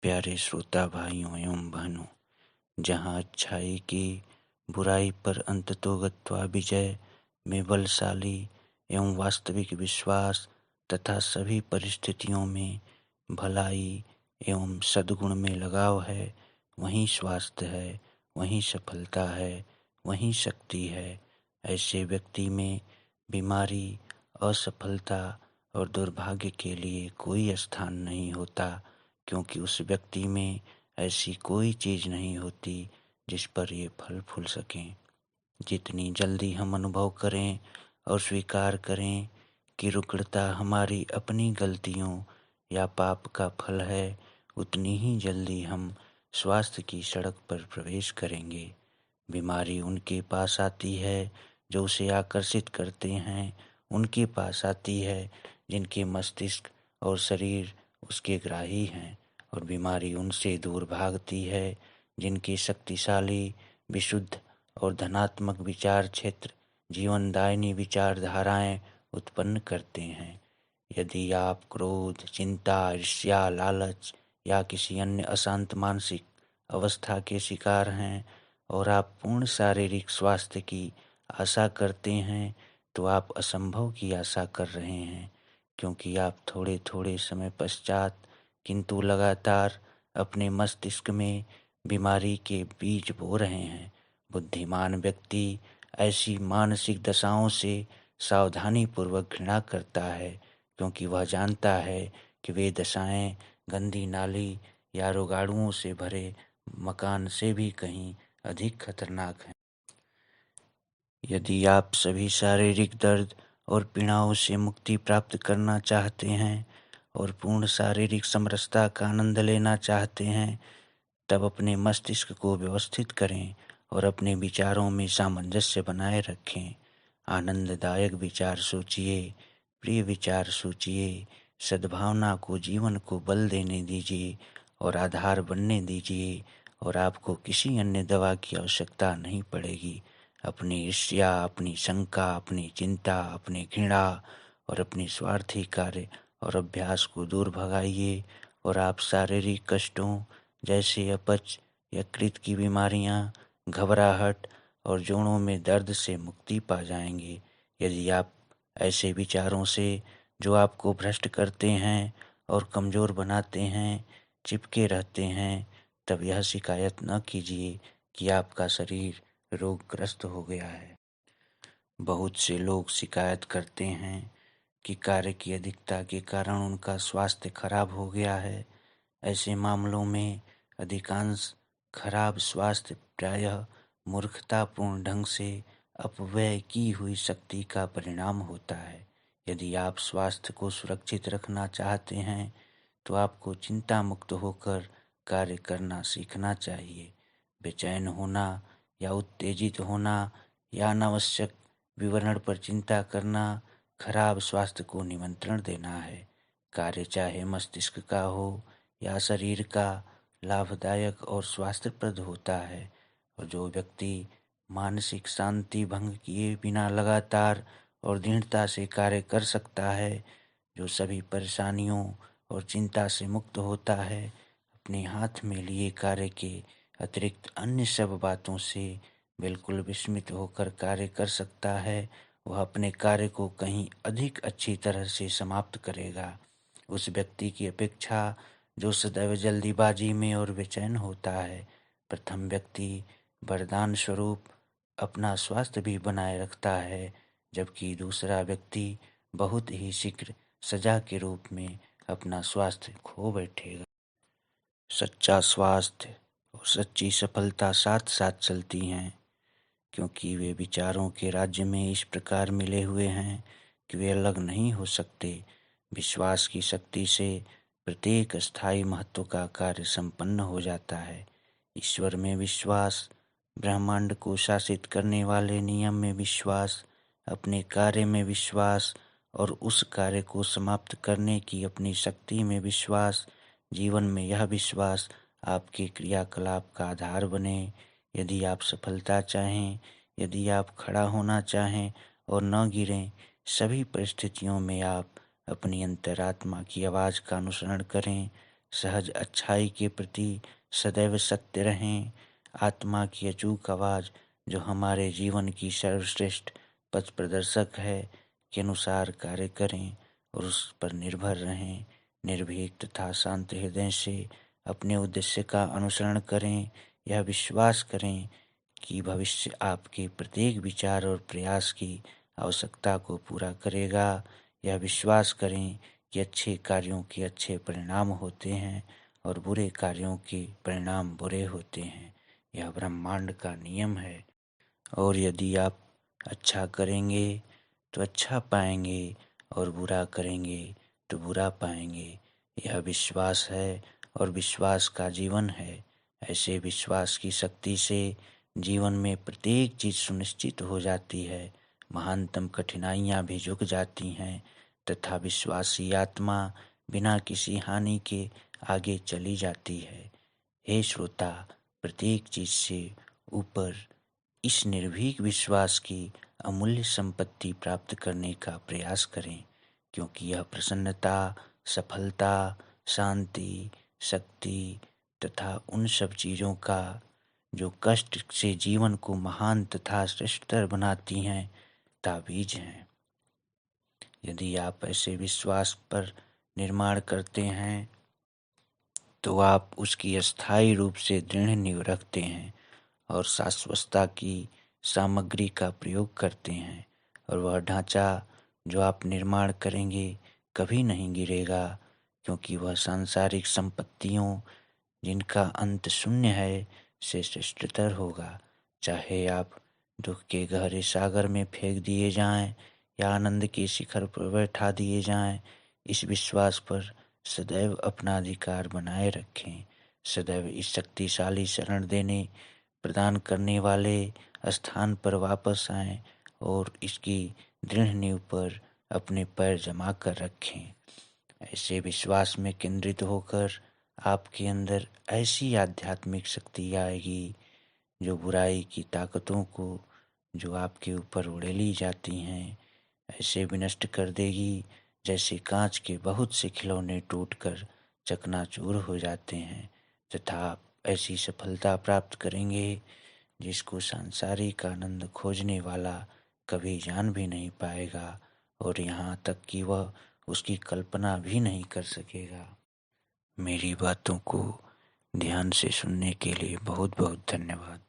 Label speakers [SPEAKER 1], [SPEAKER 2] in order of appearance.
[SPEAKER 1] प्यारे श्रोता भाइयों एवं बहनों, जहाँ अच्छाई की बुराई पर अंततोगत्वा विजय में बलशाली एवं वास्तविक विश्वास तथा सभी परिस्थितियों में भलाई एवं सद्गुण में लगाव है, वहीं स्वास्थ्य है, वहीं सफलता है, वहीं शक्ति है। ऐसे व्यक्ति में बीमारी, असफलता और दुर्भाग्य के लिए कोई स्थान नहीं होता, क्योंकि उस व्यक्ति में ऐसी कोई चीज़ नहीं होती जिस पर ये फल फूल सकें। जितनी जल्दी हम अनुभव करें और स्वीकार करें कि रुग्णता हमारी अपनी गलतियों या पाप का फल है, उतनी ही जल्दी हम स्वास्थ्य की सड़क पर प्रवेश करेंगे। बीमारी उनके पास आती है जो उसे आकर्षित करते हैं, उनके पास आती है जिनके मस्तिष्क और शरीर उसके ग्राही हैं, और बीमारी उनसे दूर भागती है जिनके शक्तिशाली, विशुद्ध और धनात्मक विचार क्षेत्र जीवनदायिनी विचारधाराएं उत्पन्न करते हैं। यदि आप क्रोध, चिंता, ईर्ष्या, लालच या किसी अन्य अशांत मानसिक अवस्था के शिकार हैं और आप पूर्ण शारीरिक स्वास्थ्य की आशा करते हैं, तो आप असंभव की आशा कर रहे हैं, क्योंकि आप थोड़े थोड़े समय पश्चात किंतु लगातार अपने मस्तिष्क में बीमारी के बीज बो रहे हैं। बुद्धिमान व्यक्ति ऐसी मानसिक दशाओं से सावधानीपूर्वक घृणा करता है, क्योंकि वह जानता है कि वे दशाएं गंदी नाली या रोगाणुओं से भरे मकान से भी कहीं अधिक खतरनाक हैं। यदि आप सभी शारीरिक दर्द और पीड़ाओं से मुक्ति प्राप्त करना चाहते हैं और पूर्ण शारीरिक समरसता का आनंद लेना चाहते हैं, तब अपने मस्तिष्क को व्यवस्थित करें और अपने विचारों में सामंजस्य बनाए रखें। आनंददायक विचार सोचिए, प्रिय विचार सोचिए, सद्भावना को जीवन को बल देने दीजिए और आधार बनने दीजिए, और आपको किसी अन्य दवा की आवश्यकता नहीं पड़ेगी। अपनी ईर्ष्या, अपनी शंका, अपनी चिंता, अपनी घृणा और अपनी स्वार्थी कार्य और अभ्यास को दूर भगाइए, और आप शारीरिक कष्टों जैसे अपच, यकृत की बीमारियां, घबराहट और जोड़ों में दर्द से मुक्ति पा जाएंगे। यदि आप ऐसे विचारों से, जो आपको भ्रष्ट करते हैं और कमज़ोर बनाते हैं, चिपके रहते हैं, तब यह शिकायत न कीजिए कि आपका शरीर रोगग्रस्त हो गया है। बहुत से लोग शिकायत करते हैं कि कार्य की अधिकता के कारण उनका स्वास्थ्य खराब हो गया है। ऐसे मामलों में अधिकांश खराब स्वास्थ्य प्रायः मूर्खतापूर्ण ढंग से अपव्यय की हुई शक्ति का परिणाम होता है। यदि आप स्वास्थ्य को सुरक्षित रखना चाहते हैं, तो आपको चिंता मुक्त होकर कार्य करना सीखना चाहिए। बेचैन होना या उत्तेजित होना या अनावश्यक विवरण पर चिंता करना खराब स्वास्थ्य को निमंत्रण देना है। कार्य चाहे मस्तिष्क का हो या शरीर का, लाभदायक और स्वास्थ्यप्रद होता है, और जो व्यक्ति मानसिक शांति भंग किए बिना लगातार और दृढ़ता से कार्य कर सकता है, जो सभी परेशानियों और चिंता से मुक्त होता है, अपने हाथ में लिए कार्य के अतिरिक्त अन्य सब बातों से बिल्कुल विस्मित होकर कार्य कर सकता है, वह अपने कार्य को कहीं अधिक अच्छी तरह से समाप्त करेगा। उस व्यक्ति की अपेक्षा जो सदैव जल्दीबाजी में और बेचैन होता है। प्रथम व्यक्ति वरदान स्वरूप अपना स्वास्थ्य भी बनाए रखता है, जबकि दूसरा व्यक्ति बहुत ही शीघ्र सजा के रूप में अपना स्वास्थ्य खो बैठेगा। सच्चा स्वास्थ्य और सच्ची सफलता साथ साथ चलती हैं, क्योंकि वे विचारों के राज्य में इस प्रकार मिले हुए हैं कि वे अलग नहीं हो सकते। विश्वास की शक्ति से प्रत्येक स्थायी महत्व का कार्य संपन्न हो जाता है। ईश्वर में विश्वास, ब्रह्मांड को शासित करने वाले नियम में विश्वास, अपने कार्य में विश्वास और उस कार्य को समाप्त करने की अपनी शक्ति में विश्वास, जीवन में यह विश्वास आपके क्रियाकलाप का आधार बने। यदि आप सफलता चाहें, यदि आप खड़ा होना चाहें और न गिरें, सभी परिस्थितियों में आप अपनी अंतरात्मा की आवाज़ का अनुसरण करें। सहज अच्छाई के प्रति सदैव सत्य रहें। आत्मा की अचूक आवाज़ जो हमारे जीवन की सर्वश्रेष्ठ पथ प्रदर्शक है के अनुसार कार्य करें और उस पर निर्भर रहें। निर्भीक तथा शांत हृदय से अपने उद्देश्य का अनुसरण करें। यह विश्वास करें कि भविष्य आपके प्रत्येक विचार और प्रयास की आवश्यकता को पूरा करेगा। यह विश्वास करें कि अच्छे कार्यों के अच्छे परिणाम होते हैं और बुरे कार्यों के परिणाम बुरे होते हैं। यह ब्रह्मांड का नियम है और यदि आप अच्छा करेंगे तो अच्छा पाएंगे और बुरा करेंगे तो बुरा पाएंगे। यह विश्वास है और विश्वास का जीवन है। ऐसे विश्वास की शक्ति से जीवन में प्रत्येक चीज़ सुनिश्चित हो जाती है। महानतम कठिनाइयाँ भी झुक जाती हैं तथा विश्वासी आत्मा बिना किसी हानि के आगे चली जाती है। हे श्रोता, प्रत्येक चीज़ से ऊपर इस निर्भीक विश्वास की अमूल्य संपत्ति प्राप्त करने का प्रयास करें, क्योंकि यह प्रसन्नता, सफलता, शांति, शक्ति तथा उन सब चीज़ों का जो कष्ट से जीवन को महान तथा श्रेष्ठतर बनाती हैं, ताबीज हैं। यदि आप ऐसे विश्वास पर निर्माण करते हैं तो आप उसकी अस्थायी रूप से दृढ़ नींव रखते हैं और शाश्वतता की सामग्री का प्रयोग करते हैं और वह ढांचा जो आप निर्माण करेंगे कभी नहीं गिरेगा, क्योंकि वह सांसारिक संपत्तियों जिनका अंत शून्य है से श्रेष्ठतर होगा। चाहे आप दुख के गहरे सागर में फेंक दिए जाएं या आनंद के शिखर पर बैठा दिए जाएं, इस विश्वास पर सदैव अपना अधिकार बनाए रखें। सदैव इस शक्तिशाली शरण देने प्रदान करने वाले स्थान पर वापस आएं और इसकी दृढ़ नींव पर अपने पैर जमा कर रखें। ऐसे विश्वास में केंद्रित होकर आपके अंदर ऐसी आध्यात्मिक शक्ति आएगी जो बुराई की ताकतों को जो आपके ऊपर उड़ेली जाती हैं ऐसे विनष्ट कर देगी, जैसे कांच के बहुत से खिलौने टूटकर चकनाचूर हो जाते हैं, तथा आप ऐसी सफलता प्राप्त करेंगे जिसको सांसारिक आनंद खोजने वाला कभी जान भी नहीं पाएगा और यहाँ तक कि वह उसकी कल्पना भी नहीं कर सकेगा। मेरी बातों को ध्यान से सुनने के लिए बहुत बहुत धन्यवाद।